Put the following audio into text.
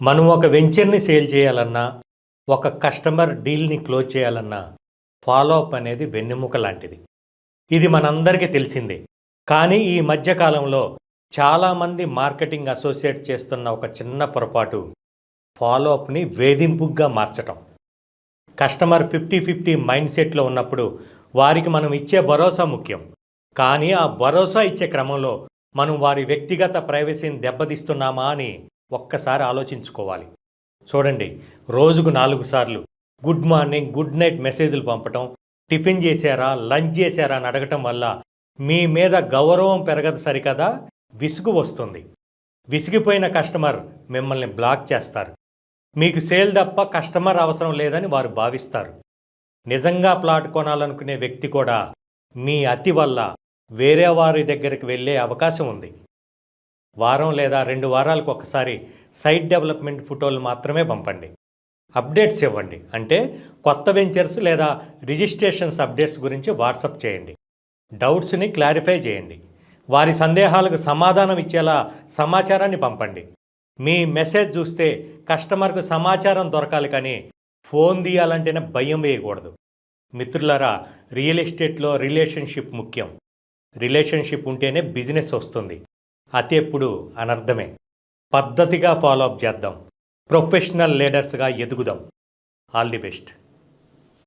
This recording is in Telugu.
మనం ఒక వెంచర్‌ని సేల్ చేయాలన్నా, ఒక కస్టమర్ డీల్‌ని క్లోజ్ చేయాలన్నా, ఫాలో అప్ అనేది వెన్నెముక లాంటిది. ఇది మనందరికీ తెలిసిందే. కానీ ఈ మధ్య కాలంలో చాలామంది మార్కెటింగ్ అసోసియేట్ చేస్తున్న ఒక చిన్న పొరపాటు ఫాలో అప్‌ని వేధింపుగా మార్చటం. కస్టమర్ 50-50 మైండ్ సెట్‌లో ఉన్నప్పుడు వారికి మనం ఇచ్చే భరోసా ముఖ్యం. కానీ ఆ భరోసా ఇచ్చే క్రమంలో మనం వారి వ్యక్తిగత ప్రైవసీని దెబ్బతీస్తున్నామా అని ఒక్కసారి ఆలోచించుకోవాలి. చూడండి, రోజుకు 4 సార్లు గుడ్ మార్నింగ్, గుడ్ నైట్ మెసేజ్‌లు పంపటం, టిఫిన్ చేశారా, లంచ్ చేశారా అని అడగటం వల్ల మీ మీద గౌరవం పెరగదు సరికదా, విసుగు వస్తుంది. విసిగిపోయిన కస్టమర్ మిమ్మల్ని బ్లాక్ చేస్తారు. మీకు సేల్ తప్ప కస్టమర్ అవసరం లేదని వారు భావిస్తారు. నిజంగా ప్లాట్ కొనాలనుకునే వ్యక్తి కూడా మీ అతి వల్ల వేరే వారి దగ్గరికి వెళ్ళే అవకాశం ఉంది. వారం లేదా 2 వారాలకు ఒకసారి సైట్ డెవలప్మెంట్ ఫోటోలు మాత్రమే పంపండి. అప్డేట్స్ ఇవ్వండి. అంటే కొత్త వెంచర్స్ లేదా రిజిస్ట్రేషన్స్ అప్డేట్స్ గురించి వాట్సాప్ చేయండి. డౌట్స్ని క్లారిఫై చేయండి. వారి సందేహాలకు సమాధానం ఇచ్చేలా సమాచారాన్ని పంపండి. మీ మెసేజ్ చూస్తే కస్టమర్కు సమాచారం దొరకాలి కానీ ఫోన్ తీయాలంటేనే భయం వేయకూడదు. మిత్రులారా, రియల్ ఎస్టేట్లో రిలేషన్షిప్ ముఖ్యం. రిలేషన్షిప్ ఉంటేనే బిజినెస్ వస్తుంది. అతి ఎప్పుడు అనర్థమే. పద్ధతిగా ఫాలో అప్ చేద్దాం. ప్రొఫెషనల్ లీడర్స్గా ఎదుగుదాం. All the best.